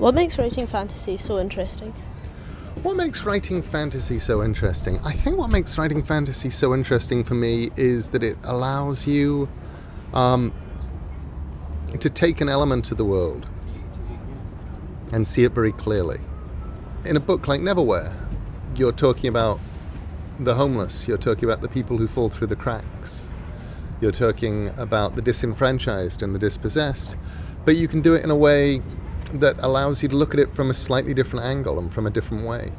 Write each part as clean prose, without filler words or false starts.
What makes writing fantasy so interesting? What makes writing fantasy so interesting? I think what makes writing fantasy so interesting for me is that it allows you to take an element of the world and see it very clearly. In a book like Neverwhere, you're talking about the homeless, you're talking about the people who fall through the cracks, you're talking about the disenfranchised and the dispossessed, but you can do it in a way that allows you to look at it from a slightly different angle and from a different way.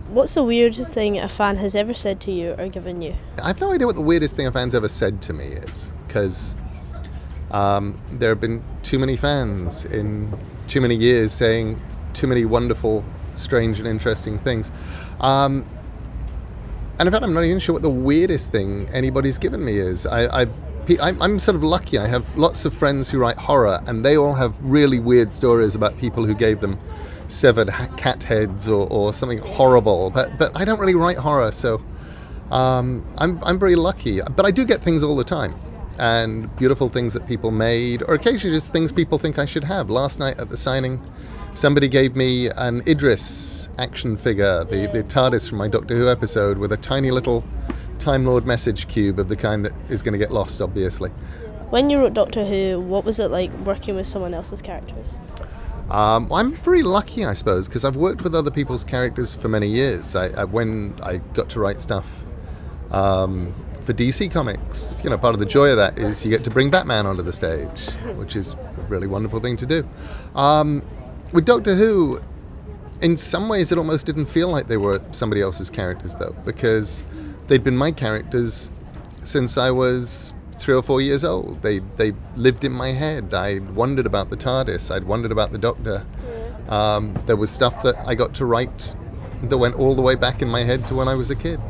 What's the weirdest thing a fan has ever said to you or given you? I have no idea what the weirdest thing a fan's ever said to me is, because there have been too many fans in too many years saying too many wonderful, strange and interesting things. And in fact, I'm not even sure what the weirdest thing anybody's given me is. I'm sort of lucky. I have lots of friends who write horror, and they all have really weird stories about people who gave them severed cat heads or something horrible. But I don't really write horror, so I'm very lucky. But I do get things all the time, and beautiful things that people made, or occasionally just things people think I should have. Last night at the signing, somebody gave me an Idris action figure, the Tardis from my Doctor Who episode, with a tiny little Time Lord message cube of the kind that is going to get lost, obviously. When you wrote Doctor Who, what was it like working with someone else's characters? I'm very lucky, I suppose, because I've worked with other people's characters for many years. When I got to write stuff for DC Comics, part of the joy of that is you get to bring Batman onto the stage, which is a really wonderful thing to do. With Doctor Who, in some ways it almost didn't feel like they were somebody else's characters, though, because they'd been my characters since I was 3 or 4 years old. They lived in my head. I wondered about the TARDIS. I'd wondered about the Doctor. There was stuff that I got to write that went all the way back in my head to when I was a kid.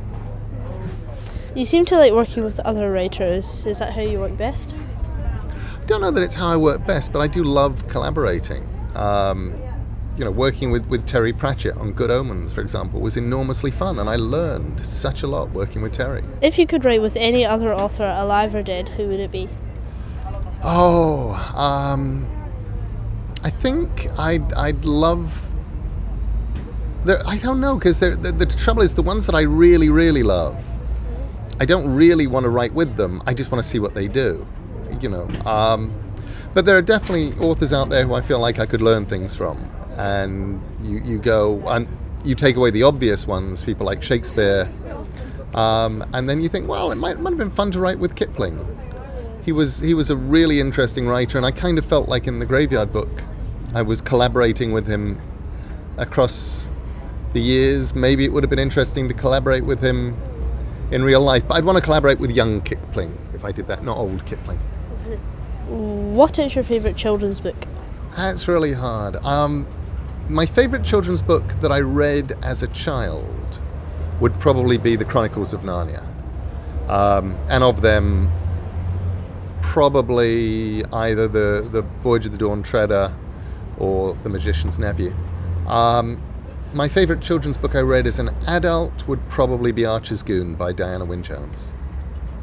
You seem to like working with other writers. Is that how you work best? I don't know that it's how I work best, but I do love collaborating. Working with Terry Pratchett on Good Omens, for example, was enormously fun, and I learned such a lot working with Terry. If you could write with any other author, alive or dead, who would it be? I think I'd love... I don't know, because the trouble is the ones that I really, really love, I don't really want to write with them. I just want to see what they do, But there are definitely authors out there who I feel like I could learn things from. And you go and you take away the obvious ones, people like Shakespeare, and then you think, well, it might have been fun to write with Kipling. He was a really interesting writer, and I kind of felt like in the Graveyard Book I was collaborating with him across the years. Maybe it would have been interesting to collaborate with him in real life, but I'd want to collaborate with young Kipling if I did that, not old Kipling. What is your favourite children's book? That's really hard. My favourite children's book that I read as a child would probably be The Chronicles of Narnia. And of them, probably either the Voyage of the Dawn Treader or The Magician's Nephew. My favourite children's book I read as an adult would probably be Archer's Goon by Diana Wynne Jones.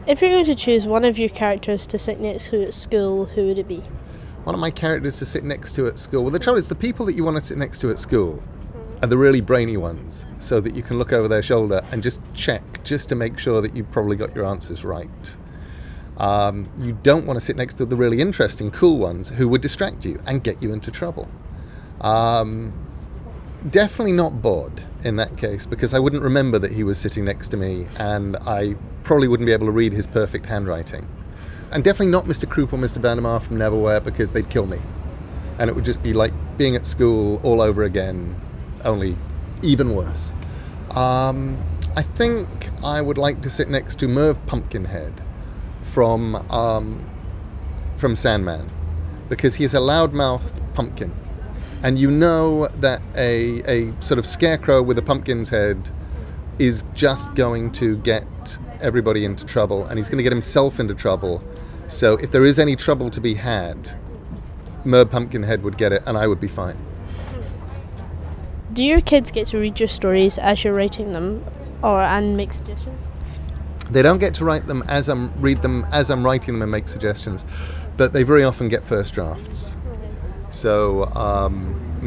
If you're going to choose one of your characters to sit next to at school, who would it be? One of my characters to sit next to at school. Well, the trouble is the people that you want to sit next to at school are the really brainy ones, so that you can look over their shoulder and just check, just to make sure that you probably got your answers right. You don't want to sit next to the really interesting, cool ones who would distract you and get you into trouble. Definitely not Bod in that case, because I wouldn't remember that he was sitting next to me, and I probably wouldn't be able to read his perfect handwriting. And definitely not Mr. Croup or Mr. Vandermeer from Neverwhere, because they'd kill me. And it would just be like being at school all over again, only even worse. I think I would like to sit next to Merv Pumpkinhead from Sandman, because he is a loud-mouthed pumpkin. And you know that a sort of scarecrow with a pumpkin's head is just going to get everybody into trouble, and he's going to get himself into trouble. So if there is any trouble to be had, Merv Pumpkinhead would get it, and I would be fine. Do your kids get to read your stories as you're writing them, and make suggestions? They don't get to read them as I'm writing them and make suggestions, but they very often get first drafts. So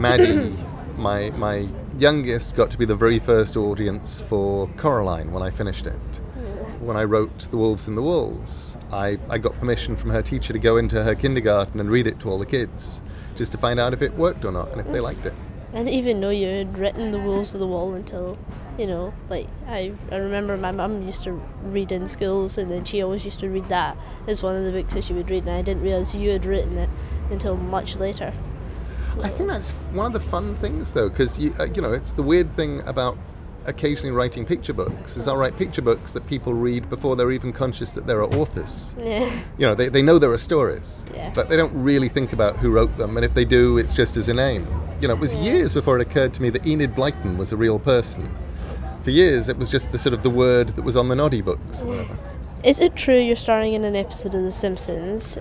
Maddie, my youngest, got to be the very first audience for Coraline when I finished it. When I wrote The Wolves and the Wolves, I got permission from her teacher to go into her kindergarten and read it to all the kids, just to find out if it worked or not and if they liked it. I didn't even know you had written The Wolves of the Wall until, like, I remember my mum used to read in schools, and then she always used to read that as one of the books that she would read, and I didn't realise you had written it until much later. I think that's one of the fun things, though, because it's the weird thing about occasionally writing picture books is I'll write picture books that people read before they're even conscious that there are authors. Yeah. They know there are stories, yeah. but they don't really think about who wrote them, and if they do, it's just as a name. It was years before it occurred to me that Enid Blyton was a real person. For years, it was just the word that was on the Noddy books. Is it true you're starring in an episode of The Simpsons?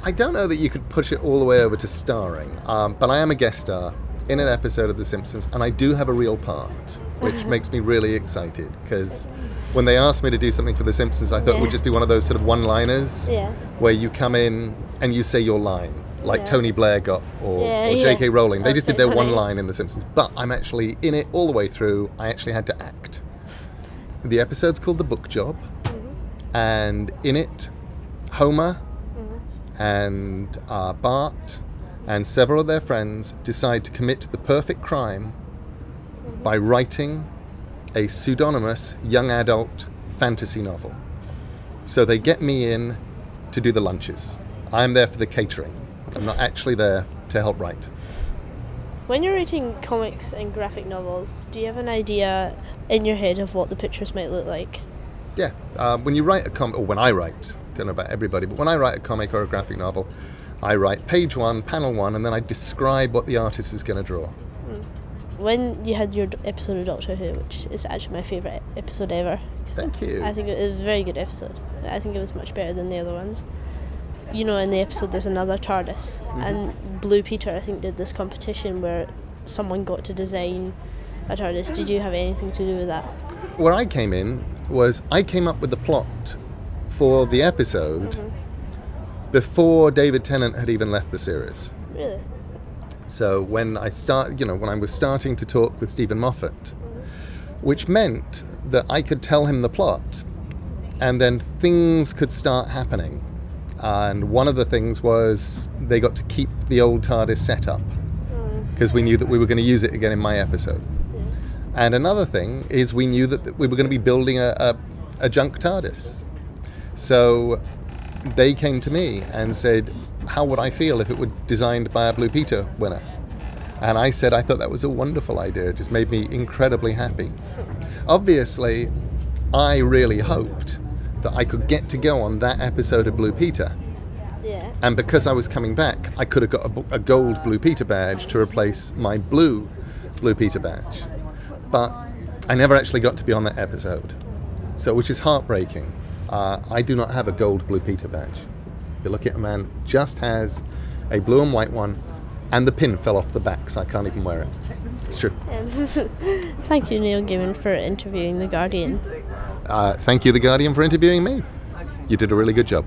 I don't know that you could push it all the way over to starring, but I am a guest star in an episode of The Simpsons, and I do have a real part, which makes me really excited, because when they asked me to do something for The Simpsons, I thought it would just be one of those sort of one-liners where you come in and you say your line, like Tony Blair got, or J.K. Rowling. They just did their one line in The Simpsons, but I'm actually in it all the way through. I actually had to act. The episode's called The Book Job, and in it, Homer and Bart and several of their friends decide to commit the perfect crime by writing a pseudonymous young adult fantasy novel. So they get me in to do the lunches. I'm there for the catering. I'm not actually there to help write. When you're writing comics and graphic novels, do you have an idea in your head of what the pictures might look like? Yeah. When you write a comic, or when I write, I don't know about everybody, but when I write a comic or a graphic novel, I write page 1, panel 1, and then I describe what the artist is going to draw. When you had your episode of Doctor Who, which is actually my favourite episode ever. Thank you. I think it was a very good episode. I think it was much better than the other ones. In the episode there's another Tardis, and Blue Peter, I think, did this competition where someone got to design a Tardis. Did you have anything to do with that? Where I came in was I came up with the plot for the episode before David Tennant had even left the series. Really? So when I when I was starting to talk with Stephen Moffat, which meant that I could tell him the plot, and then things could start happening. And one of the things was they got to keep the old TARDIS set up, because we knew that we were going to use it again in my episode. And another thing is we knew that we were going to be building a junk TARDIS. So they came to me and said, how would I feel if it were designed by a Blue Peter winner? And I said I thought that was a wonderful idea. It just made me incredibly happy. Obviously, I really hoped that I could get to go on that episode of Blue Peter. Yeah. And because I was coming back, I could have got a gold Blue Peter badge to replace my blue Blue Peter badge. But I never actually got to be on that episode, which is heartbreaking. I do not have a gold Blue Peter badge. You're looking at a man who just has a blue and white one, and the pin fell off the back, so I can't even wear it. It's true. Thank you, Neil Gaiman, for interviewing The Guardian. Thank you, The Guardian, for interviewing me. You did a really good job.